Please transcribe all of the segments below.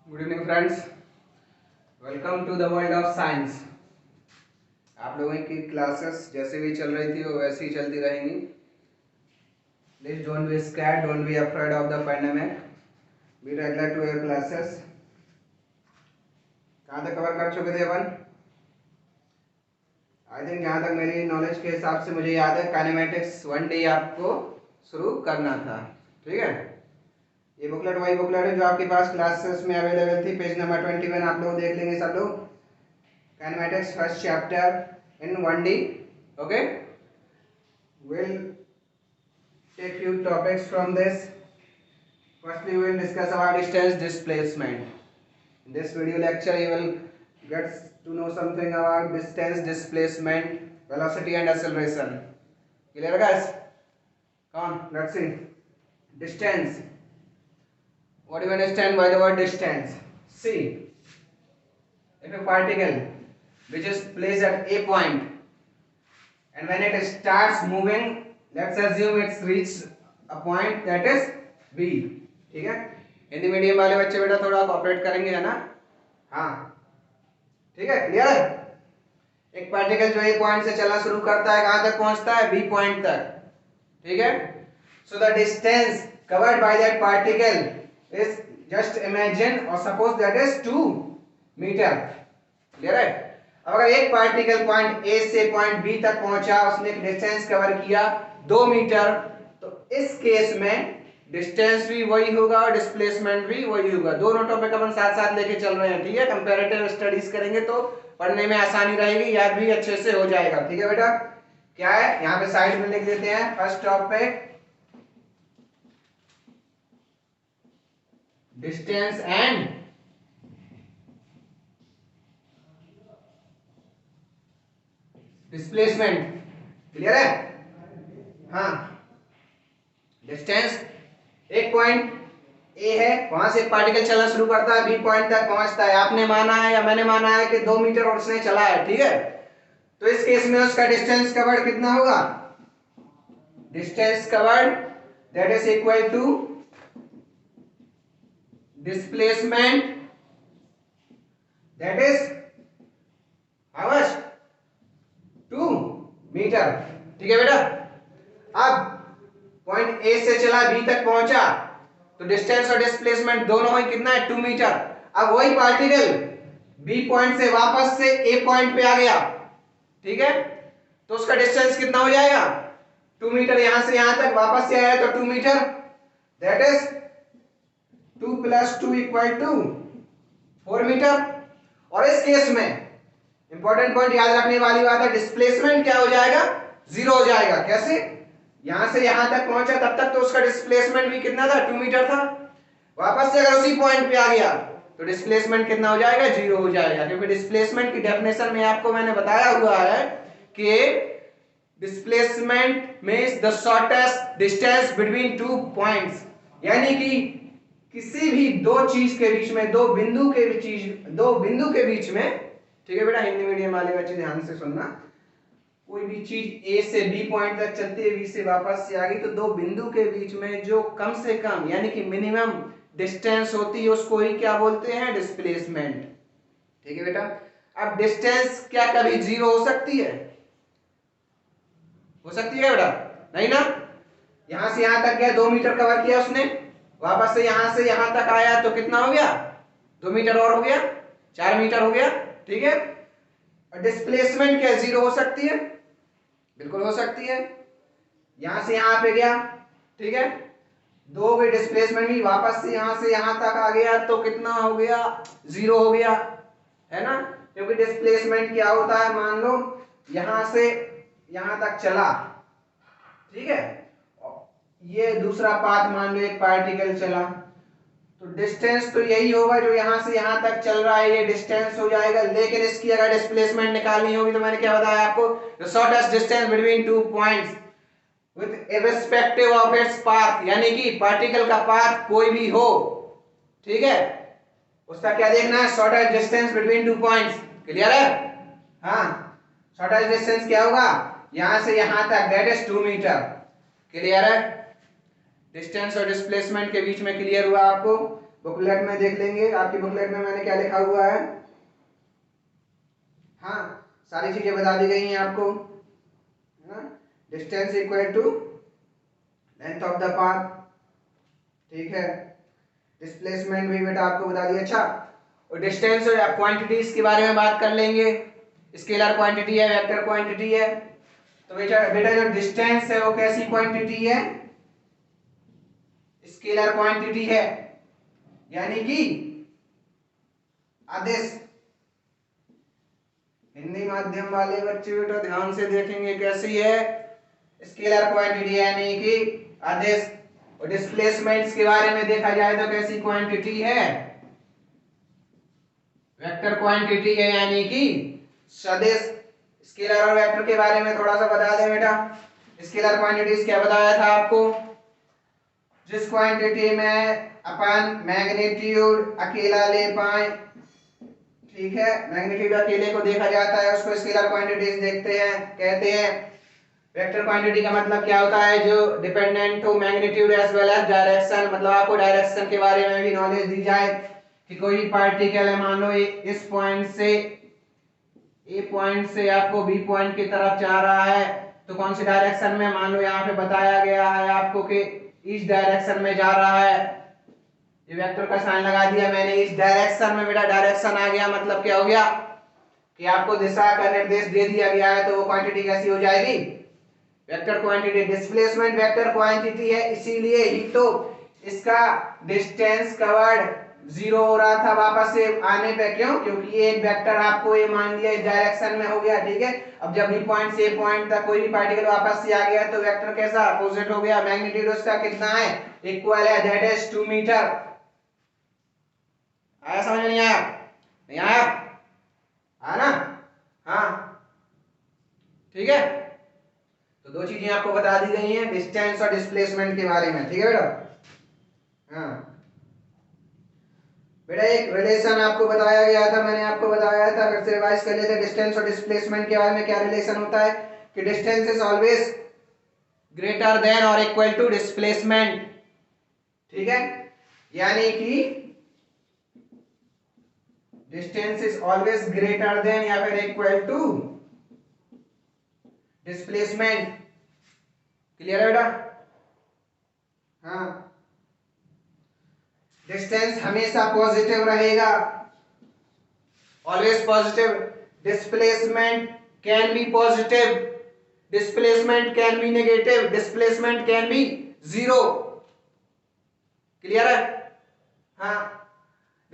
Good evening friends, welcome to the world of science. आप लोगों की क्लासेस जैसे भी चल रही थी वो वैसे ही चलती रहेंगी। Please don't be scared, don't be afraid of the pandemic, be regular to your classes. कहाँ तक कवर कर चुके थे अपन? आई थिंक जहाँ तक मेरी नॉलेज के हिसाब से मुझे याद है काइनेमेटिक्स 1D आपको शुरू करना था। ठीक है, ये बुकलेट वही बुकलेट है जो आपके पास क्लासेस में अवेलेबल थी। पेज नंबर 21 आप लोग देख लेंगे सब लोग। Kinematics first chapter in 1D. Okay, we'll take few topics from this. Firstly, we will discuss about distance displacement. In this video lecture you will get to know something about distance displacement, velocity and acceleration. Clear guys? Come on, let's see. Distance. What do you understand by the word distance? See, if a particle which is placed at a point and when it starts moving, let's assume it's reached a point that is B. ठीक है, Hindi medium वाले बच्चे बेटा थोड़ा cooperate करेंगे, है ना? हाँ, ठीक है, क्लियर है? एक पार्टिकल जो ए पॉइंट से चलना शुरू करता है कहां तक पहुंचता है? बी पॉइंट तक। ठीक है, so the distance covered by that particle is just imagine और suppose that is 2 metre. Clear है? अब अगर एक पार्टिकल पॉइंट ए से पॉइंट बी तक पहुंचा, उसने एक डिस्टेंस कवर किया 2 मीटर, तो इस केस में डिस्टेंस भी वही होगा और डिस्प्लेसमेंट भी वही होगा। दोनों टॉपिक अपन साथ साथ लेके चल रहे हैं। ठीक है, कंपैरेटिव स्टडीज करेंगे तो पढ़ने में आसानी रहेगी, याद भी अच्छे से हो जाएगा। ठीक है बेटा, क्या है यहाँ पे साइड में लिख देते हैं। First topic distance and displacement. Clear है? हाँ, डिस्टेंस एक पॉइंट ए है, वहां से एक पार्टिकल चलना शुरू करता है, बी पॉइंट तक पहुंचता है। आपने माना है या मैंने माना है कि 2 मीटर और उसने चला है। ठीक है, तो इस केस में उसका डिस्टेंस कवर्ड कितना होगा? Distance covered that is equal to displacement that is how much? 2 metre. ठीक है बेटा, अब पॉइंट ए से चला बी तक पहुंचा तो डिस्टेंस और डिस्प्लेसमेंट दोनों ही कितना है? 2 मीटर। अब वही पार्टिकल बी पॉइंट से वापस से ए पॉइंट पे आ गया। ठीक है, तो उसका डिस्टेंस कितना हो जाएगा? 2 मीटर। यहां से यहां तक वापस से आया तो 2 मीटर, दैट इज 2 + 2 = 4 मीटर। और इस केस में इंपॉर्टेंट पॉइंट याद रखने वाली बात है, डिस्प्लेसमेंट क्या हो जाएगा? 0 हो जाएगा। कैसे? यहां से यहां तक पहुंचा तब तक तो उसका डिस्प्लेसमेंट भी कितना था? 2 मीटर था। वापस से अगर उसी पॉइंट पे आ गया तो डिस्प्लेसमेंट कितना हो जाएगा? 0 हो जाएगा। क्योंकि डिस्प्लेसमेंट की डेफिनेशन में आपको मैंने बताया हुआ है कि displacement means the shortest distance between 2 points, यानी कि किसी भी दो चीज के बीच में, दो बिंदु के बीच में। ठीक है बेटा, हिंदी मीडियम वाले बच्चे ध्यान से सुनना, कोई भी चीज ए से बी पॉइंट तक चलती है, बी से वापस से आ गई, तो दो बिंदु के बीच में जो कम से कम यानी कि मिनिमम डिस्टेंस होती है उसको ही क्या बोलते हैं? डिस्प्लेसमेंट। ठीक है बेटा, अब डिस्टेंस क्या कभी 0 हो सकती है? हो सकती है बेटा? नहीं ना। यहां से यहां तक गया, 2 मीटर कवर किया उसने, वापस से यहां तक आया तो कितना हो गया? 2 मीटर और हो गया, 4 मीटर हो गया। ठीक है, और डिस्प्लेसमेंट क्या 0 हो सकती है? बिल्कुल हो सकती है। यहां से यहां पे गया, ठीक है, 2 की डिस्प्लेसमेंट भी, वापस से यहां तक आ गया तो कितना हो गया? 0 हो गया, है ना? क्योंकि डिस्प्लेसमेंट क्या होता है, मान लो यहां से यहां तक चला, ठीक है, ये दूसरा पाथ मान लो एक पार्टिकल चला, तो डिस्टेंस तो यही होगा जो यहां से यहां तक चल रहा है, ये डिस्टेंस हो जाएगा। लेकिन इसकी अगर डिस्प्लेसमेंट निकालनी होगी तो मैंने क्या बताया आपको? The shortest distance between 2 points with irrespective of its path, यानी कि पार्टिकल का पाथ कोई भी हो, ठीक है, उसका क्या देखना है? Shortest distance between 2 points. Clear है? हाँ, शॉर्टेस्ट डिस्टेंस क्या होगा? यहां से यहां तक, दैट इज 2 मीटर। क्लियर है? डिस्टेंस और डिस्प्लेसमेंट के बीच में क्लियर हुआ आपको? बुकलेट में देख लेंगे, आपकी बुकलेट में मैंने क्या लिखा हुआ है। हाँ, सारी चीजें बता दी गई हैं आपको, है ना। Distance equal to length of the path, ठीक है। डिस्प्लेसमेंट भी बेटा आपको बता दिया। अच्छा, और डिस्टेंस और क्वांटिटीज के बारे में बात कर लेंगे। स्केलर क्वांटिटी है, वेक्टर क्वांटिटी है। तो बेटा बेटा जो डिस्टेंस है वो कैसी क्वांटिटी है, स्केलर क्वांटिटी है, यानी कि आदेश। हिंदी माध्यम वाले बच्चे बेटा ध्यान से देखेंगे कैसी है, स्केलर क्वांटिटी यानी कि आदेश। और डिस्प्लेसमेंट्स के बारे में देखा जाए तो कैसी क्वांटिटी है, वेक्टर क्वांटिटी है यानी कि सदिश। स्केलर और वेक्टर के बारे में थोड़ा सा बता दें बेटा। स्केलर क्वांटिटीज क्या बताया था आपको, जिस क्वांटिटी में अपन मैग्नीट्यूड अकेला ले पाए, ठीक है, मैग्नीट्यूड अकेले को देखा जाता है उसको स्केलर क्वांटिटीज देखते हैं, कहते हैं। वेक्टर क्वांटिटी का मतलब क्या होता है, जो डिपेंडेंट हो magnitude as well as direction, मतलब आपको डायरेक्शन के बारे में भी नॉलेज दी जाए कि कोई भी पार्टिकल है, मान लो इस पॉइंट से ए पॉइंट से आपको बी पॉइंट की तरफ जा रहा है, तो कौन सी डायरेक्शन में, मान लो यहाँ पे बताया गया है आपको कि इस डायरेक्शन में जा रहा है, ये वेक्टर का साइन लगा दिया मैंने, इस डायरेक्शन में बेटा डायरेक्शन आ गया, मतलब क्या हो गया कि आपको दिशा का निर्देश दे दिया गया है, तो वो क्वांटिटी कैसी हो जाएगी, vector quantity. Displacement vector quantity है, इसीलिए ही तो इसका डिस्टेंस कवर्ड 0 हो रहा था वापस से आने पे, क्यों, क्योंकि ये एक वेक्टर आपको ये मान लिया इस डायरेक्शन में हो गया, ठीक है। अब जब बी पॉइंट से ए पॉइंट तक कोई भी पार्टिकल वापस से आ गया तो वेक्टर कैसा अपोजिट हो गया, मैग्नीट्यूड उसका कितना है, इक्वल है, दैट इज 2 मीटर। आया समझ में, नहीं आया, नहीं आया, आया ना, हाँ ठीक है। तो दो चीजें आपको बता दी गई हैं डिस्टेंस और डिस्प्लेसमेंट के बारे में, ठीक है बेटा। हाँ बेटा, एक रिलेशन आपको बताया गया था, मैंने आपको बताया था, फिर से रिवाइज कर लेते हैं। डिस्टेंस और डिस्प्लेसमेंट के बारे में क्या रिलेशन होता है कि distance is always greater than और इक्वल टू डिस्प्लेसमेंट, ठीक है, यानी कि distance is always greater than या फिर इक्वल टू डिस्प्लेसमेंट। क्लियर है बेटा। हाँ, डिस्टेंस हमेशा पॉजिटिव रहेगा, always positive. Displacement can be positive, displacement can be negative, displacement can be zero. Clear है। हाँ,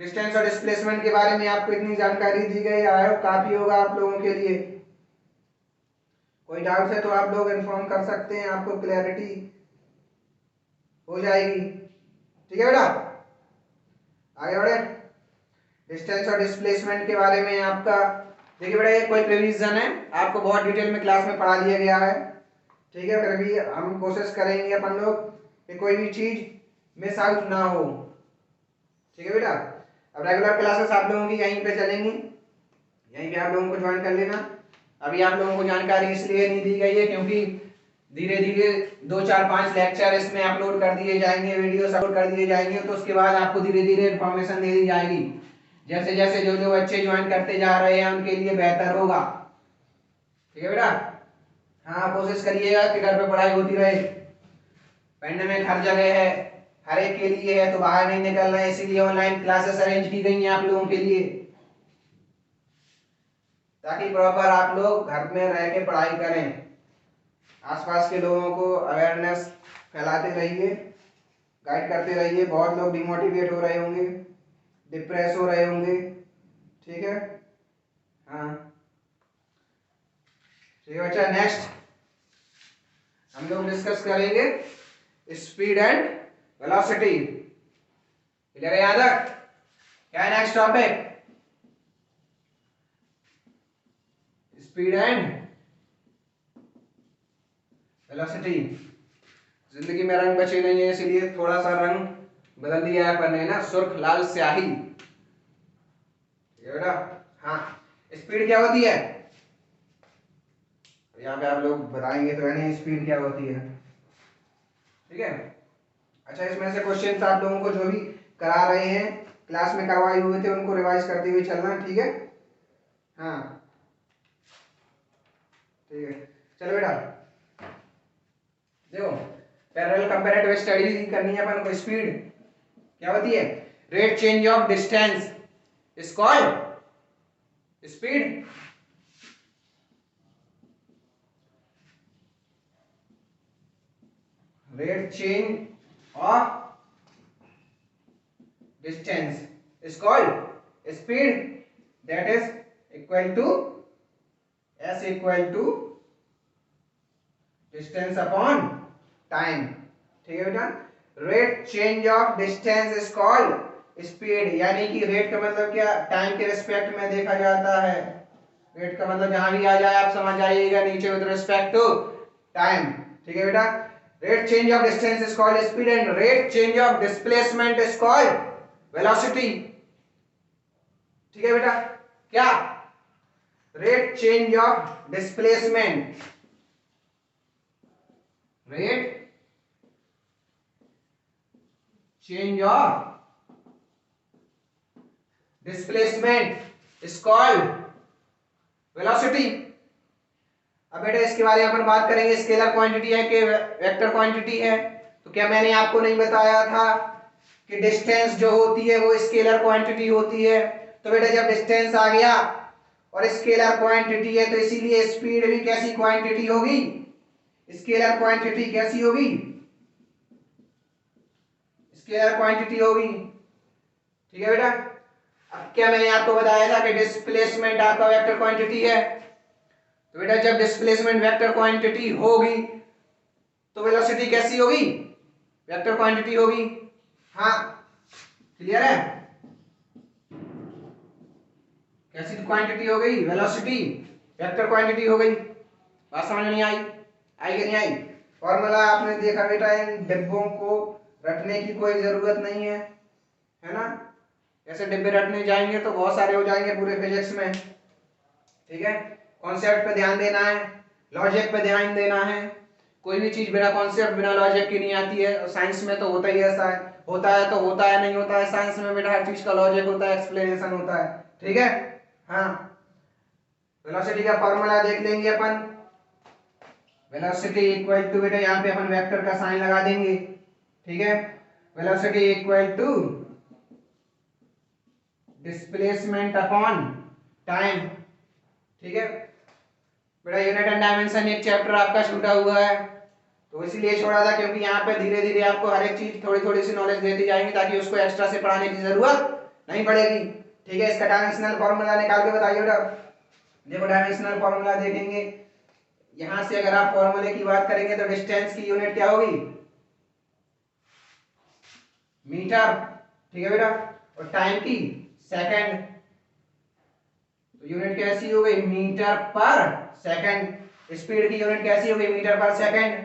डिस्टेंस और डिस्प्लेसमेंट के बारे में आपको इतनी जानकारी दी गई, आई होप काफी होगा आप लोगों के लिए। कोई डाउट है तो आप लोग इन्फॉर्म कर सकते हैं, आपको क्लैरिटी हो जाएगी, ठीक है बेटा। आगे बढ़े। डिस्टेंस और डिस्प्लेसमेंट के बारे में आपका देखिए बेटा, ये कोई रिवीजन है, आपको बहुत डिटेल में क्लास में पढ़ा दिया गया है, ठीक है। फिर भी हम कोशिश करेंगे अपन लोग कि कोई भी चीज मिस आउट ना हो, ठीक है बेटा। अब रेगुलर क्लासेस आप लोगों की यहीं पे चलेंगी, यहीं पे आप लोगों को ज्वाइन कर लेना। अभी आप लोगों को जानकारी इसलिए नहीं दी गई है क्योंकि धीरे धीरे 2 4 5 लेक्चर इसमें अपलोड कर दिए जाएंगे, वीडियोस अपलोड कर दिए जाएंगे, तो उसके बाद आपको धीरे धीरे इन्फॉर्मेशन दे दी जाएगी। जैसे जैसे जो जो बच्चे ज्वाइन करते जा रहे हैं उनके लिए बेहतर होगा, ठीक है बेटा। हाँ, कोशिश करिएगा कि घर पे पढ़ाई होती रहे। पेंडेमिक हर जगह है, हर एक के लिए है, तो बाहर नहीं निकलना है, इसीलिए ऑनलाइन क्लासेस अरेंज की गई हैं आप लोगों के लिए, ताकि प्रॉपर आप लोग घर में रह के पढ़ाई करें। आसपास के लोगों को अवेयरनेस फैलाते रहिए, गाइड करते रहिए। बहुत लोग डिमोटिवेट हो रहे होंगे, डिप्रेस हो रहे होंगे, ठीक है। हाँ ठीक है बच्चा, नेक्स्ट हम लोग डिस्कस करेंगे स्पीड एंड वेलोसिटी। क्लियर है यहाँ तक? क्या है next topic? Speed and velocity. जिंदगी में रंग बचे नहीं है, इसलिए थोड़ा सा रंग बदल दिया है अपन ने ना, सुर्ख लाल स्याही, ठीक है बेटा। हाँ, स्पीड क्या होती है यहाँ पे आप लोग बताएंगे तो है नहीं, स्पीड क्या होती है, ठीक है। अच्छा, इसमें से क्वेश्चन आप लोगों को जो भी करा रहे हैं, क्लास में करवाए हुए थे, उनको रिवाइज करते हुए चलना, ठीक है। हाँ ठीक है, चलो बेटा देखो, पैरेलल कंपैरेटिव स्टडीज करनी है अपन को। स्पीड क्या होती है? Rate change of distance is called speed. Rate change of distance is called speed, that is equal to s equal to distance upon time, ठीक है बेटा। Rate change of distance is called speed, यानी कि rate का मतलब क्या? Time के respect में देखा जाता है। रेट का मतलब जहां भी आ जाए आप समझ जाइएगा नीचे विद रिस्पेक्ट टू टाइम, ठीक है बेटा। Rate change of distance is called speed and rate change of displacement is called velocity, ठीक है बेटा। क्या? Rate change of displacement, rate change of displacement is called velocity. अब बेटा इसके बारे में अपन बात करेंगे, स्केलर क्वांटिटी है कि वेक्टर क्वांटिटी है। तो क्या मैंने आपको नहीं बताया था कि डिस्टेंस जो होती है वो स्केलर क्वांटिटी होती है? तो बेटा जब डिस्टेंस आ गया और स्केलर क्वांटिटी है तो इसीलिए स्पीड भी कैसी क्वांटिटी होगी? स्केलर क्वांटिटी कैसी होगी? स्केलर क्वांटिटी होगी, ठीक है बेटा। अब क्या मैंने आपको बताया था कि डिस्प्लेसमेंट आपका वेक्टर क्वांटिटी है? तो बेटा जब डिस्प्लेसमेंट वेक्टर क्वांटिटी होगी तो वेलोसिटी कैसी होगी? वेक्टर क्वांटिटी होगी। हाँ क्लियर है? कैसी क्वांटिटी हो गई? वेलोसिटी वेक्टर क्वांटिटी हो गई। बात समझ में नहीं आई? आई कि नहीं आई? फॉर्मूला आपने देखा बेटा, इन डिब्बों को रटने की कोई जरूरत नहीं है ना। ऐसे डिब्बे रटने जाएंगे तो बहुत सारे हो जाएंगे पूरे फिजिक्स में, ठीक है। कॉन्सेप्ट पे ध्यान देना है, लॉजिक पे ध्यान देना है। कोई भी चीज बिना कॉन्सेप्ट बिना लॉजिक की नहीं आती है। साइंस में तो होता ही ऐसा है, होता है तो होता है, नहीं होता है। साइंस में बेटा हर चीज का लॉजिक होता है, एक्सप्लेनेशन होता है, ठीक है। हाँ वेलोसिटी का फॉर्मूला देख लेंगे अपन। वेलोसिटी इक्वल टू, बेटा यहाँ पे अपन वेक्टर का साइन लगा देंगे, ठीक है। Velocity equal to displacement upon time, ठीक है बेटा। यूनिट एंड डायमेंशन एक चैप्टर आपका छूटा हुआ है, तो इसीलिए छोड़ा था क्योंकि यहाँ पे धीरे धीरे आपको हर एक चीज थोड़ी थोड़ी सी नॉलेज देती जाएंगी ताकि उसको एक्स्ट्रा से पढ़ाने की जरूरत नहीं पड़ेगी, ठीक है। इसका डायमेंशनल फॉर्मूला निकाल के बताइए बेटा। देखो डायमेंशनल फॉर्मूला देखेंगे, यहां से अगर आप फॉर्मूले की बात करेंगे तो डिस्टेंस की यूनिट क्या होगी? मीटर, ठीक है बेटा। और टाइम की सेकंड, तो यूनिट कैसी हो गई? मीटर पर सेकंड। स्पीड की यूनिट कैसी होगी? मीटर पर सेकंड।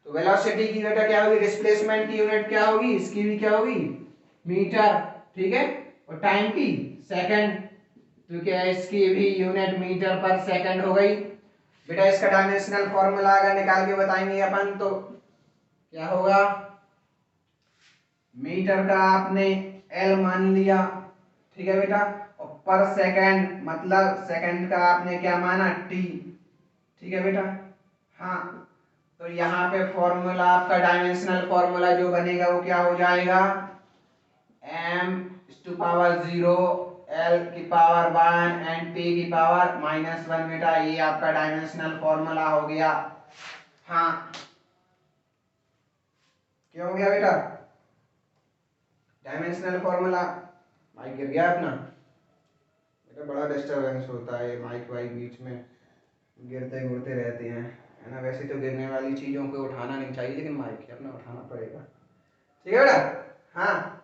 तो वेलोसिटी की बेटा क्या होगी? डिस्प्लेसमेंट की यूनिट क्या होगी? इसकी भी क्या होगी? मीटर, ठीक है। और टाइम की सेकंड, तो क्या इसकी भी यूनिट मीटर पर सेकंड हो गई बेटा। इसका डायमेंशनल फॉर्मूला अगर निकाल के बताएंगे अपन तो क्या होगा? मीटर का आपने एल मान लिया, ठीक है बेटा। और पर सेकंड मतलब सेकंड का आपने क्या माना? टी, ठीक है बेटा। हाँ तो यहाँ पे फॉर्मूला आपका डायमेंशनल फॉर्मूला जो बनेगा वो क्या हो जाएगा? m⁻0 l की पावर 1 एंड t की पावर -1 बेटा। ये आपका डायमेंशनल फॉर्मूला हो गया। हाँ क्या हो गया बेटा? Dimensional formula. माइक गिर गया अपना बेटा, बड़ा डिस्टरबेंस होता है माइक वाइक बीच में गिरते घुरते रहते हैं, है ना। वैसे तो गिरने वाली चीजों को उठाना नहीं चाहिए, लेकिन माइक अपना उठाना पड़ेगा, ठीक है बेटा। हाँ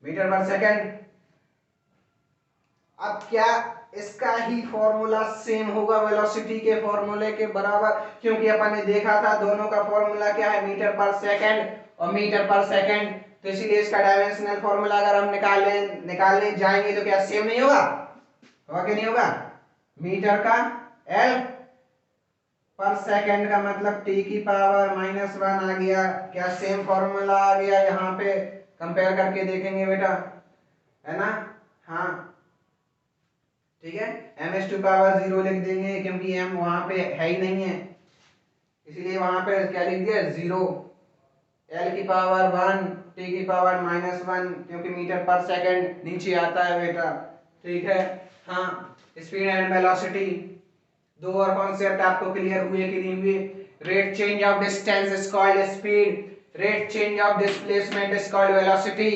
मीटर पर सेकंड। अब क्या इसका ही फॉर्मूला सेम होगा वेलोसिटी के फॉर्मूले के बराबर? क्योंकि अपन ने देखा था दोनों का फॉर्मूला क्या है? मीटर पर सेकंड और मीटर पर सेकंड। तो इसीलिए इसका डायमेंशनल फॉर्मूला अगर हम निकालने जाएंगे तो क्या सेम नहीं होगा? होगा कि नहीं होगा? मीटर का एल पर सेकंड का मतलब टी की पावर -1 आ गया। क्या सेम फॉर्मूला आ गया? यहाँ पे कंपेयर करके देखेंगे बेटा, है ना। हाँ ठीक है, ms2 पावर 0 लिख देंगे क्योंकि m वहां पे है ही नहीं है, इसीलिए वहां पे क्या लिख दिया 0। l की पावर 1, t की पावर -1 क्योंकि मीटर पर सेकंड नीचे आता है बेटा, ठीक है। हाँ, स्पीड एंड वेलोसिटी, दो और कॉन्सेप्ट आपको क्लियर हुए कि नहीं हुए? Rate change of distance is called speed, rate change of displacement is called velocity.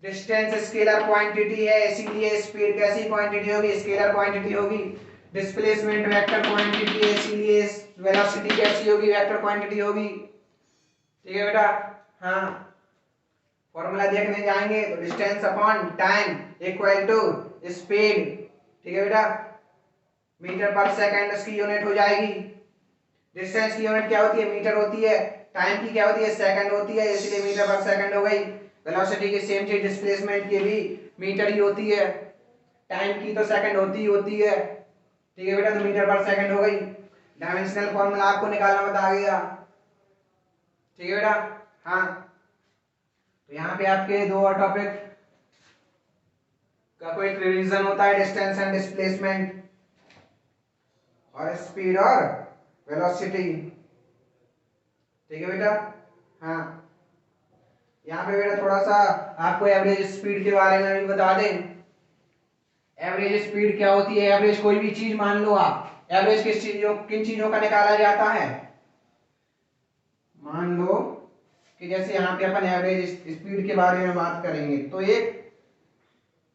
Distance scalar quantity है, इसीलिए स्पीड कैसी क्वांटिटी होगी? स्केलर क्वांटिटी होगी। डिस्प्लेसमेंट वेक्टर क्वांटिटी है, इसीलिए वेलोसिटी कैसी होगी? वेक्टर क्वांटिटी होगी। ठीक है बेटा। हाँ, फॉर्मूला देखने जाएंगे तो distance upon time equal to speed. ठीक है बेटा, मीटर पर सेकंड इसकी यूनिट हो जाएगी। डिस्टेंस की यूनिट क्या होती है? मीटर होती है। टाइम की क्या होती है? सेकंड होती है, इसलिए मीटर पर सेकंड हो गई। वेलोसिटी की सेम चीज, डिस्प्लेसमेंट की भी मीटर ही होती है, टाइम की तो सेकंड होती है। ठीक है बेटा, तो मीटर पर सेकंड हो गई। डायमेंशनल फॉर्मूला आपको निकालना बता गया। ठीक है बेटा। हाँ, तो यहाँ पे आपके दो और टॉपिक का कोई रिवीजन होता है, डिस्टेंस एंड डिस्प्लेसमेंट और स्पीड और वेलोसिटी। ठीक है बेटा। हाँ, यहाँ पे बेटा थोड़ा सा आपको एवरेज स्पीड के बारे में भी बता दें। एवरेज स्पीड क्या होती है? एवरेज कोई भी चीज मान लो आप, एवरेज किन चीजों का निकाला जाता है? मान लो कि जैसे यहाँ पे अपन एवरेज स्पीड के बारे में बात करेंगे तो एक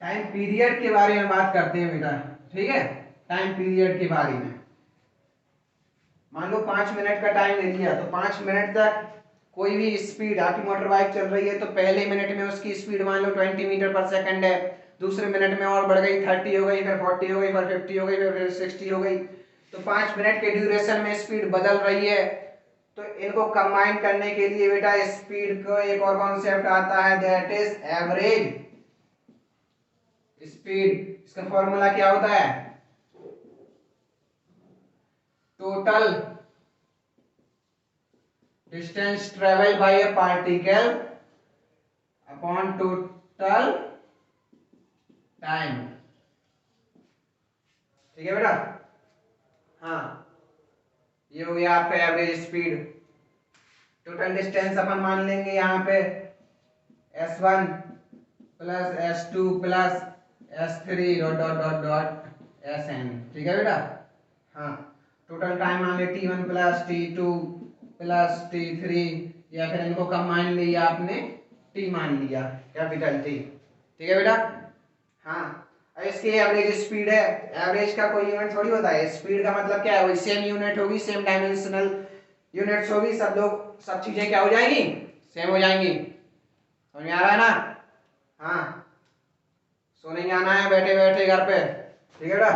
टाइम पीरियड के बारे में बात करते हैं बेटा, ठीक है। टाइम पीरियड के बारे में मान लो 5 मिनट का टाइम ले लिया, तो 5 मिनट तक कोई भी स्पीड, आपकी मोटर बाइक चल रही है तो पहले मिनट में उसकी स्पीड मान लो 20 मीटर पर सेकंड है, दूसरे मिनट में और बढ़ गई 30 हो गई, फिर 40 हो गई, फिर 50 हो गई, फिर 60 हो गई। तो 5 मिनट के ड्यूरेशन में स्पीड बदल रही है। तो इनको कंबाइन करने के लिए बेटा स्पीड को एक और कॉन्सेप्ट आता है, दैट इज एवरेज स्पीड। इसका फॉर्मूला क्या होता है? Total distance travel by A particle upon total time. ठीक है बेटा। हाँ, ये हो गया आपका एवरेज स्पीड। टोटल डिस्टेंस अपन मान लेंगे यहाँ पे s1 plus s2 plus s3 dot dot dot dot sn। ठीक है बेटा। हाँ, टोटल टाइम मान ले t1 plus t2 plus t3, या फिर इनको कम मान लिया आपने, t मान लिया, कैपिटल T। ठीक है बेटा। हाँ, इसकी एवरेज स्पीड है। एवरेज का कोई यूनिट थोड़ी होता है, स्पीड का मतलब क्या है? वही सेम यूनिट होगी, सेम डायमेंशनल यूनिट्स होगी, सब लोग सब चीजें क्या हो जाएंगी? सेम हो जाएंगी। समझ में आ रहा है ना? हाँ, सो नहीं आना है बैठे बैठे घर पे। ठीक है बेटा,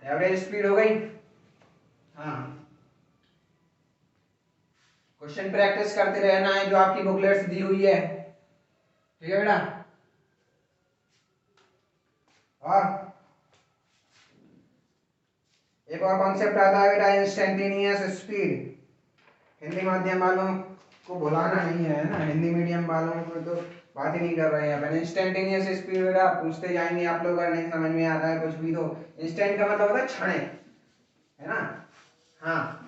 एवरेज स्पीड हो गई। हाँ, क्वेश्चन प्रैक्टिस करते रहना है जो आपकी बुकलेट्स दी हुई है। ठीक है बेटा। और एक और कॉन्सेप्ट आता है बेटा, इंस्टेंटेनियस स्पीड। हिंदी माध्यम वालों को भुलाना नहीं है ना, हिंदी मीडियम वालों को तो बात ही नहीं कर रहे हैं अपन। इंस्टेंटेनियस स्पीड बेटा पूछते जाएंगे आप लोग, अगर नहीं समझ में आ रहा है कुछ भी तो इंस्टेंट का मतलब होता है क्षण, है ना। हाँ,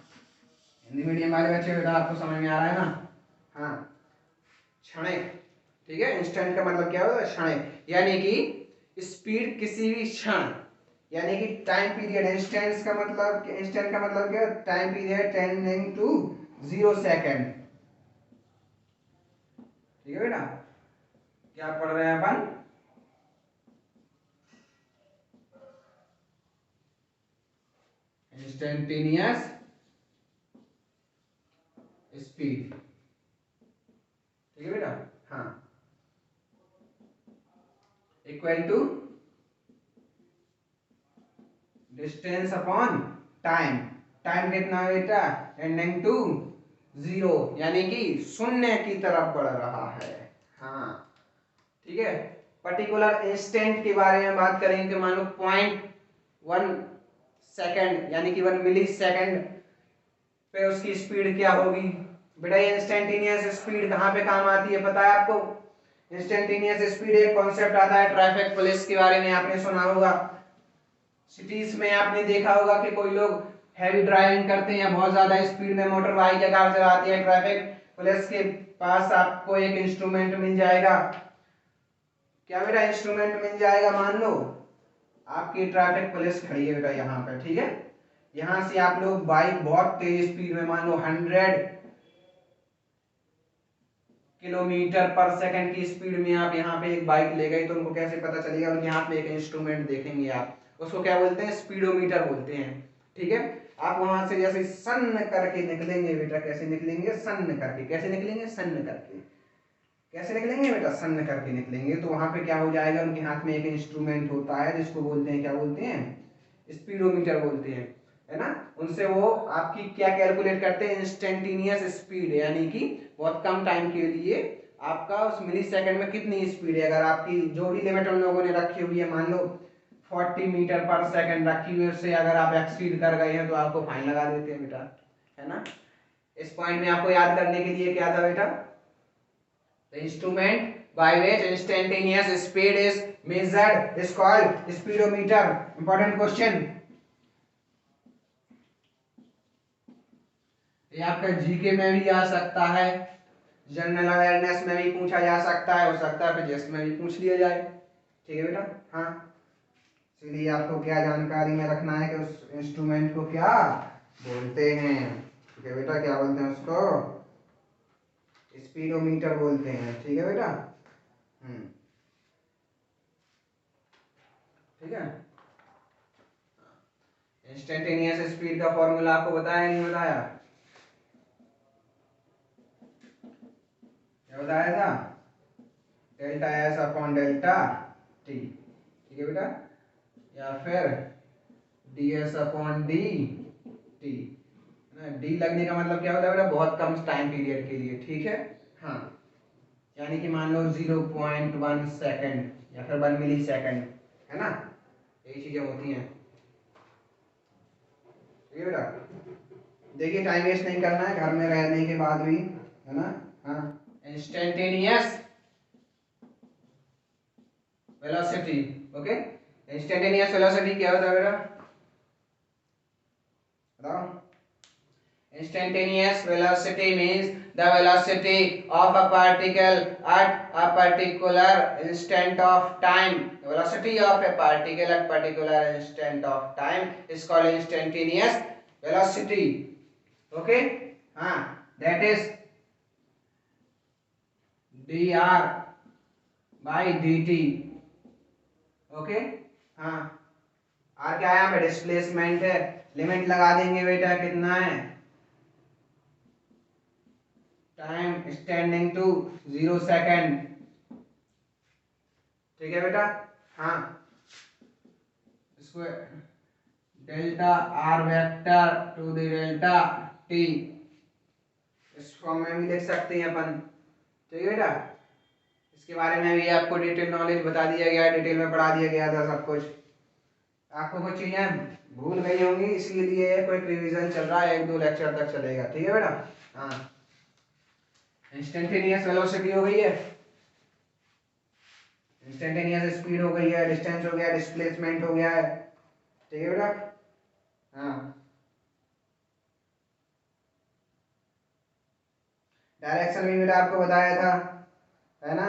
हिंदी मीडियम वाले बच्चे बेटा आपको समझ में आ रहा है ना। हाँ, क्षण। ठीक है, इंस्टेंट का मतलब क्या होता है? क्षण, यानी कि स्पीड किसी भी क्षण, यानी कि टाइम पीरियड। इंस्टेंट का मतलब क्या? Time period tending to 0 second. ठीक है बेटा, क्या पढ़ रहे हैं अपन? Instantaneous speed. ठीक है बेटा। हाँ, equal to distance upon time. Time कितना है बेटा? टेंडिंग टू 0, यानी कि शून्य की तरफ बढ़ रहा है। हाँ, ठीक है। पर्टिकुलर इंस्टेंट के बारे में बात करेंगे, मान लो 0.1 सेकंड यानी कि 1 मिली सेकंड पे उसकी स्पीड क्या होगी। बेटा ये इंस्टेंटेनियस स्पीड कहाँ पे काम आती है पता है आपको? इंस्टेंटेनियस स्पीड एक कॉन्सेप्ट आता है ट्रैफिक पुलिस के बारे में आपने सुना होगा। सिटीज में आपने देखा होगा कि कोई लोग हैवी ड्राइविंग करते हैं, बहुत ज्यादा स्पीड में मोटर बाइक या कार चलाते हैं, ट्रैफिक पुलिस के पास आपको एक इंस्ट्रूमेंट मिल जाएगा। क्या बेटा इंस्ट्रूमेंट मिल जाएगा? मान लो आपकी ट्रैफिक पुलिस खड़ी है बेटा यहाँ पे, ठीक है, यहाँ से आप लोग बाइक बहुत तेज स्पीड में, मान लो 100 किलोमीटर पर सेकंड की स्पीड में आप यहाँ पे एक बाइक ले गए, तो उनको कैसे पता चलेगा? उनके हाथ में एक इंस्ट्रूमेंट देखेंगे आप, उसको क्या बोलते हैं? स्पीडोमीटर बोलते हैं, ठीक है। आप वहां से जैसे सन करके निकलेंगे बेटा, कैसे निकलेंगे? सन करके। कैसे निकलेंगे? सन करके। कैसे निकलेंगे बेटा? सन करके निकलेंगे। तो वहां पे क्या हो जाएगा? उनके हाथ में एक इंस्ट्रूमेंट होता है जिसको बोलते हैं, क्या बोलते हैं? स्पीडोमीटर बोलते हैं, है ना। उनसे वो आपकी क्या कैलकुलेट करते हैं? इंस्टेंटेनियस स्पीड, यानी कि बहुत कम टाइम के लिए आपका उस मिली सेकेंड में कितनी स्पीड है। अगर आपकी जो भी लिमिट उन लोगों ने रखी हुई है, मान लो 40 मीटर पर सेकेंड रखी हुई है, उससे अगर आप एक्सीड कर गए हैं तो आपको फाइन लगा देते हैं बेटा, है ना। इस पॉइंट में आपको याद करने के लिए क्या था बेटा? The instrument by which instantaneous speed is measured is called speedometer. Important question. ये आपका जीके में भी आ सकता है, जनरल अवेयरनेस में भी पूछा जा सकता है, हो सकता है फिजिक्स में भी पूछ लिया जाए, ठीक है बेटा। हाँ, इसलिए आपको क्या जानकारी में रखना है कि उस इंस्ट्रूमेंट को क्या बोलते हैं, ठीक है बेटा। क्या बोलते हैं उसको? स्पीडोमीटर बोलते हैं, ठीक है बेटा। ठीक है। इंस्टेंटेनियस स्पीड का फॉर्मूला आपको बताया नहीं बताया? क्या बताया था? Delta S upon delta T, ठीक है बेटा, या फिर D S upon D T. D लगने का मतलब क्या होता है बेटा? बहुत कम टाइम पीरियड के लिए, ठीक है। हाँ, यानी कि मान लो 0.1 सेकेंड या फिर 1 मिली सेकेंड, है ना, यही चीजें होती हैं, ठीक है बेटा। देखिए टाइम वेस्ट नहीं करना है घर में रहने के बाद भी, है ना। हाँ, instantaneous velocity, okay. Instantaneous velocity क्या होता है बेटा? बताओ। Instantaneous velocity means the velocity of a particle at a particular instant of time. The velocity of a particle at particular instant of time is called instantaneous velocity. Okay? That is dr by dt. Okay? r क्या है यहाँ पे? Displacement है। Limit लगा देंगे बेटा, कितना है? टाइम स्टैंडिंग टू 0 सेकेंड, ठीक है बेटा। हाँ, इसको delta r vector to the delta t, इस फॉर्म में भी लिख सकते हैं अपन, ठीक है बेटा। इसके बारे में भी आपको डिटेल नॉलेज बता दिया गया, डिटेल में पढ़ा दिया गया था सब कुछ। आपको कुछ चीजें भूल गई होंगी, इसीलिए कोई रिवीजन चल रहा है, 1-2 लेक्चर तक चलेगा, ठीक है बेटा। हाँ, इंस्टेंटेनियस वेलोसिटी हो गई है, इंस्टेंटेनियस स्पीड हो गई है, डिस्टेंस हो गया, डिस्प्लेसमेंट हो गया है, ठीक है बेटा। हाँ, डायरेक्शन भी बेटा आपको बताया था, है ना।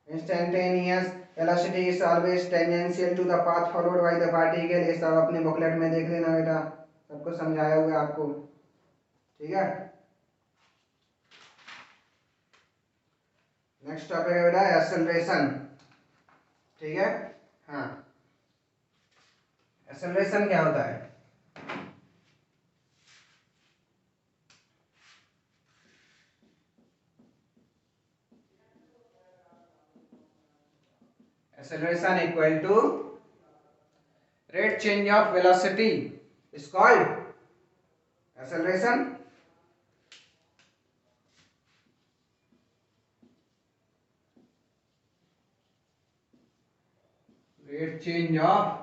Instantaneous velocity is always tangential to the path followed by the particle. ये सब अपने बुकलेट में देख लेना बेटा, सब कुछ समझाया हुआ है आपको, ठीक है। नेक्स्ट टॉपिक है बेटा एक्सेलरेशन, ठीक है। हाँ, एक्सेलरेशन क्या होता है? Acceleration equal to rate change of velocity is called acceleration. Rate change of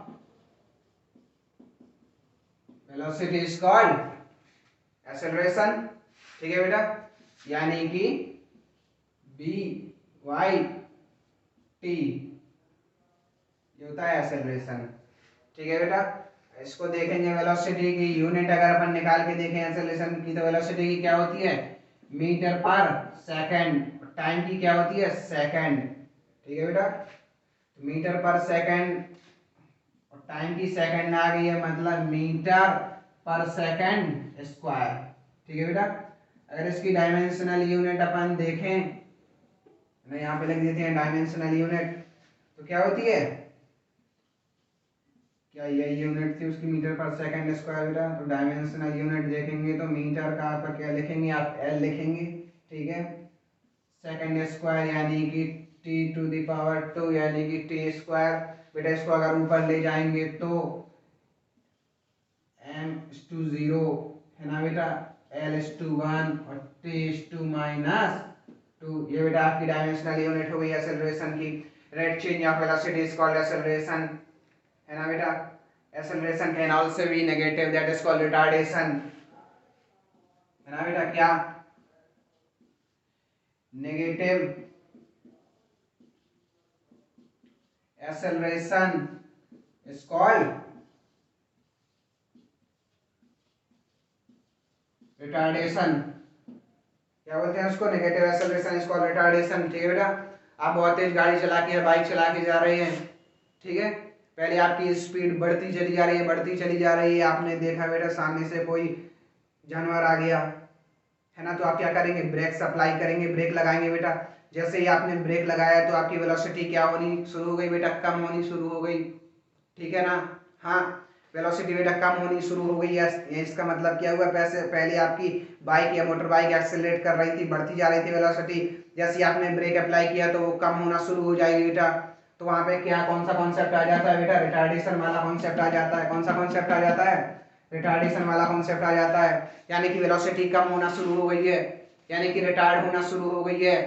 velocity is called acceleration. ठीक है बेटा, यानी कि बी वाई टी ये होता है एक्सेलरेशन। ठीक है बेटा, इसको देखेंगे वेलोसिटी की यूनिट अगर अपन निकाल के देखें एक्सेलरेशन की, तो वेलोसिटी की क्या होती है मीटर पर सेकंड, टाइम की क्या होती है सेकंड। ठीक है बेटा, मीटर पर सेकंड और टाइम की सेकंड आ गई है, मतलब मीटर पर सेकंड स्क्वायर। ठीक है बेटा, अगर इसकी डायमेंशनल यूनिट अपन देखें, मैं यहाँ पे लिख देते हैं डायमेंशनल यूनिट, तो क्या होती है, क्या यही यूनिट थी उसकी मीटर पर सेकंड स्क्वायर बेटा। तो डायमेंशनल यूनिट देखेंगे तो मीटर का आपका क्या लिखेंगे आप एल लिखेंगे। ठीक है, सेकंड स्क्वायर यानी कि टी टू द पावर 2 यानी कि टी स्क्वायर। बेटा इसको अगर ऊपर ले जाएंगे तो m is to 0 है ना बेटा, l is to 1 और t is to -2। ये बेटा आपकी डायमेंशनल यूनिट हो गई एक्सेलरेशन की। Rate change of velocity is called acceleration, है ना बेटा। Acceleration can also be negative, that is called retardation, है ना बेटा। क्या negative acceleration is called retardation. क्या बोलते हैं उसको, negative acceleration is called retardation. ठीक है बेटा, आप बहुत तेज गाड़ी चला के बाइक चला के जा रहे हैं, ठीक है, पहले आपकी स्पीड बढ़ती चली जा रही है, बढ़ती चली जा रही है, आपने देखा बेटा सामने से कोई जानवर आ गया, है ना, तो आप क्या करेंगे ब्रेक्स अप्लाई करेंगे, ब्रेक लगाएंगे बेटा। जैसे ही आपने ब्रेक लगाया तो आपकी वेलोसिटी क्या होनी शुरू हो गई बेटा, कम होनी शुरू हो गई। ठीक है ना, हाँ, वेलोसिटी बेटा कम होनी शुरू हो गई है। इसका मतलब क्या हुआ, पहले आपकी बाइक या मोटर बाइक एक्सेलरेट कर रही थी, बढ़ती जा रही थी वेलोसिटी, जैसे ही आपने ब्रेक अप्लाई किया तो वो कम होना शुरू हो जाएगी बेटा। तो वहां पे क्या कौन सा कॉन्सेप्ट आ जाता है बेटा, रिटार्डेशन वाला कॉन्सेप्ट आ जाता है। कौन सा कॉन्सेप्ट आ जाता है, रिटार्डेशन वाला कॉन्सेप्ट आ जाता है। यानी कि वेलोसिटी कम होना शुरू हो गई है, यानी कि रिटार्ड होना शुरू हो गई है,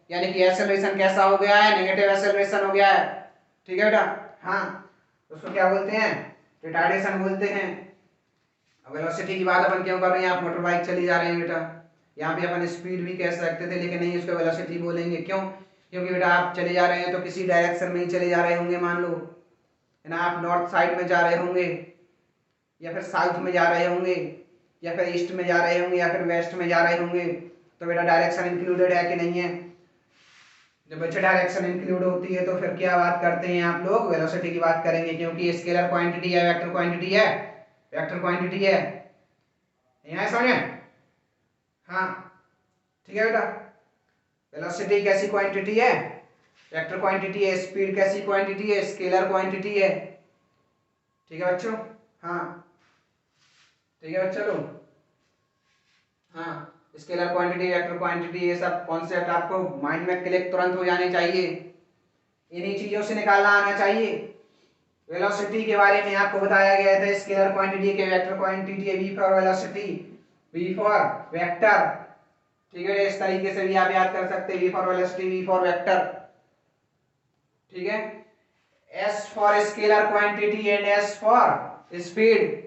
यानी कि एक्सेलरेशन कैसा हो गया है, नेगेटिव एक्सेलरेशन हो गया है। ठीक है बेटा, हाँ, उसको क्या बोलते हैं, रिटार्डेशन बोलते हैं। वेलोसिटी की बात अपन क्यों कर रहे हैं, आप मोटर बाइक चली जा रहे हैं बेटा, यहाँ पे अपन स्पीड भी कह सकते थे लेकिन नहीं, उसको वेलोसिटी बोलेंगे। क्यों, क्योंकि बेटा आप चले जा रहे हैं तो किसी डायरेक्शन में ही चले जा रहे होंगे, मान लो, है ना, आप नॉर्थ साइड में जा रहे होंगे या फिर साउथ में जा रहे होंगे या फिर ईस्ट में जा रहे होंगे या फिर वेस्ट में जा रहे होंगे, तो बेटा डायरेक्शन इंक्लूडेड है कि नहीं है। जब बच्चे डायरेक्शन इंक्लूड होती है तो फिर क्या बात करते हैं आप लोग, वेलोसिटी की बात करेंगे, क्योंकि स्केलर क्वांटिटी है, वेक्टर क्वांटिटी है, वेक्टर क्वांटिटी है, यहाँ समझे। हाँ, ठीक है बेटा, वेलोसिटी कैसी क्वांटिटी है, वेक्टर क्वांटिटी है। स्पीड कैसी क्वांटिटी है, स्केलर क्वांटिटी है। ठीक है बच्चों, हाँ, ठीक है बच्चों लोग, हाँ, स्केलर क्वांटिटी, वेक्टर क्वांटिटी, ये सब कॉन्सेप्ट आपको माइंड में क्लिक तुरंत हो जाने चाहिए, इन्हीं चीजों से निकालना आना चाहिए। वेलोसिटी के बारे में आपको बताया गया था, स्केलर क्वांटिटी के, वेक्टर क्वांटिटी है, v for velocity, v for vector. ठीक है, इस तरीके से भी आप याद कर सकते हैं, v for velocity, v for vector. ठीक है, s for scalar quantity and s for speed.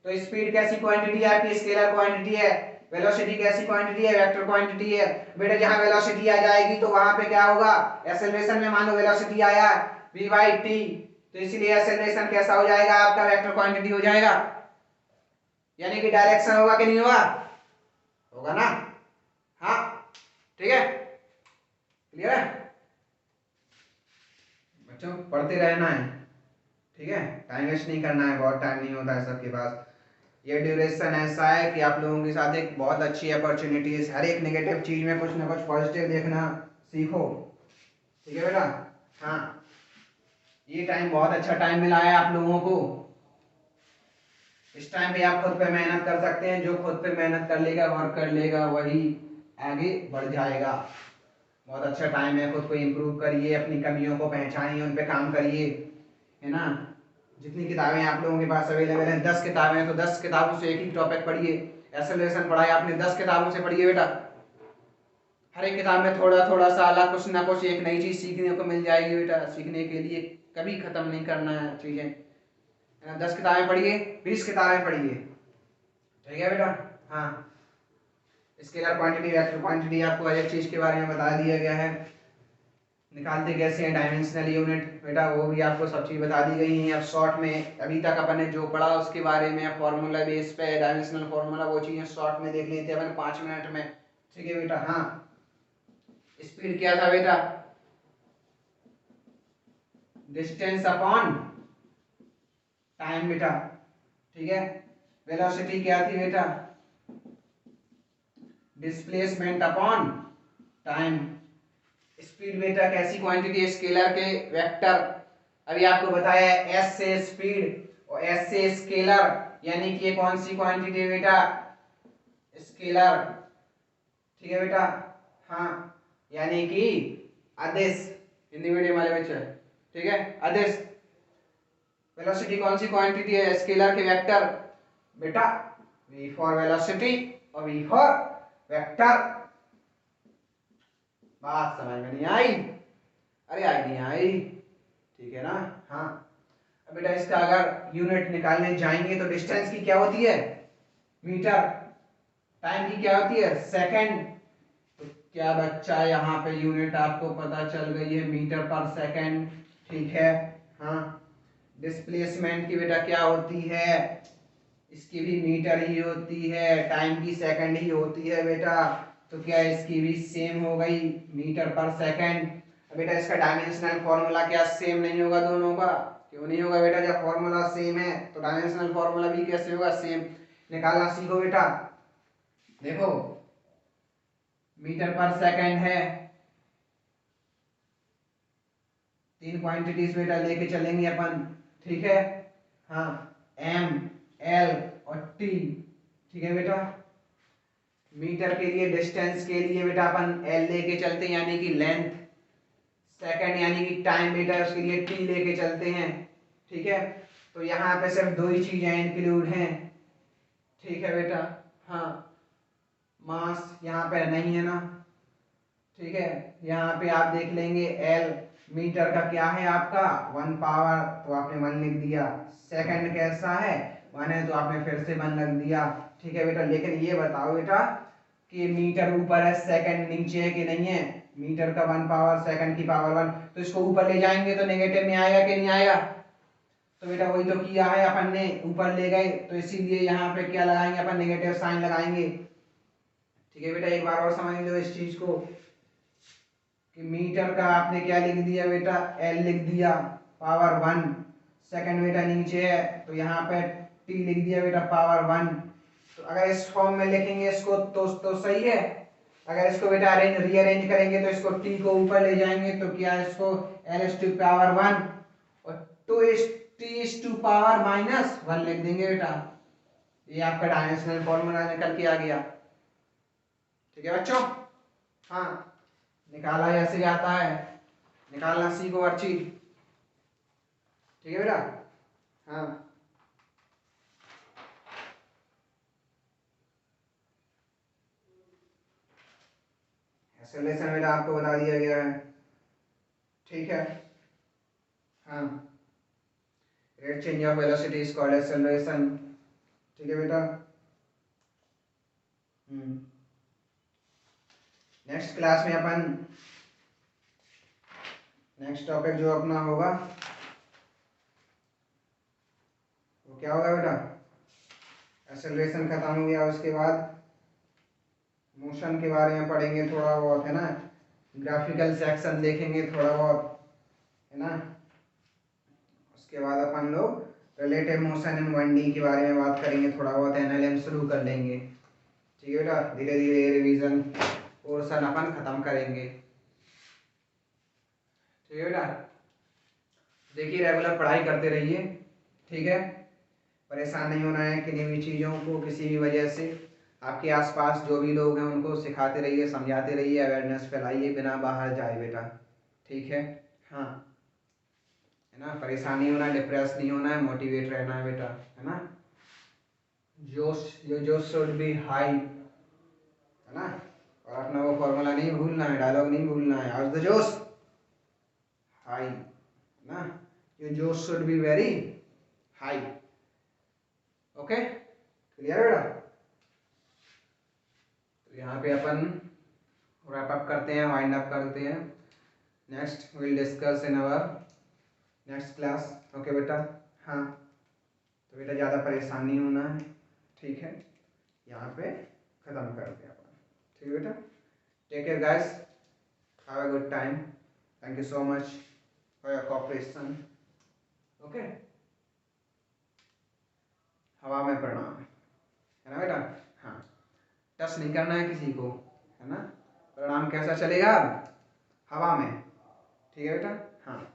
तो स्पीड कैसी क्वांटिटी है आपकी, स्केलर क्वांटिटी है। वेलोसिटी कैसी क्वांटिटी है, वेक्टर क्वांटिटी है। बेटा जहां वेलोसिटी आ जाएगी तो वहां पे क्या होगा, एक्सेलरेशन में मान लो वेलोसिटी आया v बाई टी, तो इसलिए एक्सेलरेशन कैसा हो जाएगा आपका, वेक्टर क्वांटिटी हो जाएगा, यानी कि डायरेक्शन होगा कि नहीं होगा, होगा ना। हाँ, ठीक है, क्लियर है बच्चों, पढ़ते रहना है, ठीक है, टाइम वेस्ट नहीं करना है, बहुत टाइम नहीं होता है सबके पास। ये ड्यूरेशन ऐसा है कि आप लोगों के साथ एक बहुत अच्छी अपॉर्चुनिटीज, हर एक नेगेटिव चीज में कुछ ना कुछ पॉजिटिव देखना सीखो। ठीक है बेटा, हाँ, ये टाइम बहुत अच्छा टाइम मिला है आप लोगों को। इस टाइम पे आप खुद पे मेहनत कर सकते हैं, जो खुद पे मेहनत कर लेगा, वर्क कर लेगा, वही आगे बढ़ जाएगा। बहुत अच्छा टाइम है, खुद को इम्प्रूव करिए, अपनी कमियों को पहचानिए, उन पे काम करिए, है ना। जितनी किताबें आप लोगों के पास अवेलेबल हैं, 10 किताबें हैं तो 10 किताबों से एक ही टॉपिक पढ़िए। एक्सेलरेशन पढ़ाया आपने, 10 किताबों से पढ़िए बेटा। हर एक किताब में थोड़ा थोड़ा सा अलग कुछ ना कुछ एक नई चीज सीखने को मिल जाएगी बेटा। सीखने के लिए कभी खत्म नहीं करना है चीजें, है ना। 10 किताबें पढ़िए, 20 किताबें पढ़िए, ठीक है बेटा। हाँ, स्केलर क्वांटिटी वेक्टर क्वांटिटी आपको हर एक चीज के बारे में बता दिया गया है। निकालते कैसे हैं डायमेंशनल यूनिट बेटा, वो भी आपको सब चीज बता दी गई है। अब शॉर्ट में अभी तक अपन ने जो पढ़ा उसके बारे में फॉर्मूला बेस पे डायमेंशनल फॉर्मूला वो चीजें शॉर्ट में देख लेते हैं अपन 5 मिनट में। ठीक है बेटा। हाँ, स्पीड क्या था बेटा, डिस्टेंस अपॉन टाइम बेटा। ठीक है। वेलोसिटी क्या थी बेटा, डिस्प्लेसमेंट अपॉन टाइम। स्पीड बेटा कैसी क्वांटिटी है, स्केलर के वेक्टर। अभी आपको बताया है एस से स्पीड और एस से स्केलर, यानी कि ये कौन सी क्वांटिटी है बेटा, स्केलर। ठीक है बेटा। हाँ, यानी कि अदिश, हिंदी मीडियम वाले बच्चे। ठीक है, अदिश। वेलोसिटी कौन सी क्वांटिटी है, स्केलर के वेक्टर बेटा, v फॉर वेलोसिटी और v फॉर वेक्टर। बात समझ में नहीं आई? अरे आई नहीं आई? ठीक है ना। हाँ, अब बेटा इसका अगर यूनिट निकालने जाएंगे तो डिस्टेंस की क्या होती है, मीटर। टाइम की क्या होती है, सेकंड। तो क्या बच्चा यहाँ पे यूनिट आपको पता चल गई है, मीटर पर सेकंड। ठीक है। हाँ, डिस्प्लेसमेंट की बेटा क्या होती है, इसकी भी मीटर ही होती है, टाइम की सेकंड ही होती है बेटा। तो क्या इसकी भी सेम हो गई, मीटर पर सेकंड। अब बेटा इसका डायमेंशनल फॉर्मूला क्या सेम नहीं होगा दोनों का, क्यों नहीं होगा बेटा, जब फॉर्मूला सेम है तो डायमेंशनल फॉर्मूला भी कैसे होगा, सेम। निकालना सीखो बेटा। देखो, मीटर पर सेकंड है, तीन क्वांटिटीज बेटा लेके चलेंगे अपन। ठीक है। हाँ, एम, एल और टी। ठीक है बेटा। मीटर के लिए, डिस्टेंस के लिए बेटा अपन एल लेके चलते हैं यानी कि लेंथ। सेकंड यानी कि टाइम बेटा, उसके लिए टी लेके चलते हैं। ठीक है। तो यहाँ पे सिर्फ दो ही चीजें इंक्लूड हैं। ठीक है बेटा। हाँ, मास यहाँ पे नहीं है ना। ठीक है, यहाँ पे आप देख लेंगे एल मीटर का क्या है आपका 1 पावर, तो आपने 1 लिख दिया। सेकंड कैसा है, 1 है तो आपने फिर से 1 लिख दिया। ठीक है बेटा। लेकिन ये बताओ बेटा कि मीटर ऊपर है, सेकंड नीचे है कि नहीं है, मीटर का 1 पावर सेकंड की पावर 1, तो इसको ऊपर ले जाएंगे तो नेगेटिव में आएगा कि नहीं आएगा। तो बेटा वही तो किया है अपन ने, ऊपर ले गए तो इसीलिए यहाँ पे क्या लगाएंगे अपन, नेगेटिव साइन लगाएंगे। ठीक है बेटा, एक बार और समझ लो इस चीज को कि मीटर का आपने क्या लिख दिया बेटा, एल लिख दिया पावर 1। सेकंड बेटा नीचे है तो यहाँ पे टी लिख दिया बेटा पावर 1। तो अगर इस फॉर्म में लिखेंगे इसको तो सही है। अगर इसको बेटा अरेंज रीअरेंज करेंगे तो इसको टी को ऊपर ले जाएंगे तो क्या इसको एल इज टू पावर 1 और to is t is to power minus 1 लिख देंगे बेटा। ये आपका डायमेंशनल फॉर्मूला निकल के आ गया। ठीक है बच्चों। हाँ, निकाला ऐसे आता है, निकालना सीखो हर चीज। ठीक है बेटा। हाँ, एक्सेलरेशन बेटा आपको बता दिया गया है। ठीक है। हाँ, rate change of velocity is called acceleration. ठीक है बेटा। नेक्स्ट क्लास में अपन नेक्स्ट टॉपिक जो अपना होगा वो क्या होगा बेटा, एक्सेलरेशन खत्म हो गया, उसके बाद मोशन के बारे में पढ़ेंगे थोड़ा बहुत, है ना। ग्राफिकल सेक्शन देखेंगे थोड़ा बहुत, है ना। उसके बाद अपन लोग रिलेटिव मोशन इन 1D के बारे में बात करेंगे, थोड़ा बहुत एनालिसिस शुरू कर लेंगे। ठीक है बेटा, धीरे धीरे रिवीजन पोर्शन अपन खत्म करेंगे। ठीक है बेटा। देखिए रेगुलर पढ़ाई करते रहिए। ठीक है, परेशान नहीं होना है किन्हीं भी चीज़ों को किसी भी वजह से। आपके आसपास जो भी लोग हैं उनको सिखाते रहिए, समझाते रहिए, अवेयरनेस फैलाइए बिना बाहर जाए बेटा। ठीक है। हाँ, है ना, परेशान नहीं होना है, डिप्रेस नहीं होना है, मोटिवेट रहना है बेटा, है ना। जोश, योर जोश शुड बी हाई, है ना। और अपना वो फॉर्मूला नहीं भूलना है, डायलॉग नहीं भूलना है, हाउस द जोश हाई, ना। योर जोश should be very high. Okay, clear बेटा। तो यहाँ पे अपन रैप अप करते हैं, वाइंड अप करते हैं। Next will discuss in our next class. Okay बेटा। हाँ तो बेटा ज़्यादा परेशान नहीं होना है, ठीक है। यहाँ पे ख़त्म करते हैं अपन, ठीक है बेटा। Take care guys, have a good time, thank you so much for your cooperation. Okay, हवा में प्रणाम, है ना बेटा। हाँ, टच नहीं करना है किसी को, है ना। प्रणाम कैसा चलेगा? हवा में, ठीक है बेटा। हाँ,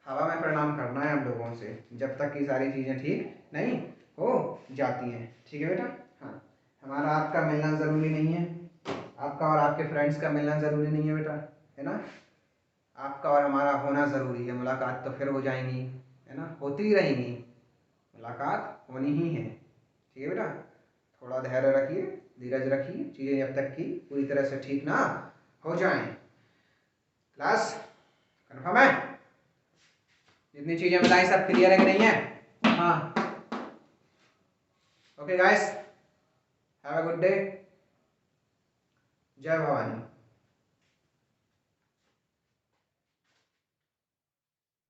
हवा में प्रणाम करना है हम लोगों से जब तक कि सारी चीज़ें ठीक नहीं हो जाती हैं, ठीक है बेटा। हाँ, हमारा आपका मिलना ज़रूरी नहीं है, आपका और आपके फ्रेंड्स का मिलना ज़रूरी नहीं है बेटा, है ना। आपका और हमारा होना ज़रूरी है। मुलाकात तो फिर हो जाएंगी, है ना, होती ही रहेंगी, मुलाकात होनी ही है, ठीक है बेटा। थोड़ा धैर्य रखिए, धीरज रखिए, चीज़ें जब तक कि पूरी तरह से ठीक ना हो जाएं। क्लास कन्फर्म है? जितनी चीज़ें बताई सब क्लियर है कि नहीं है? हाँ, okay guys, have a good day. जय भवानी।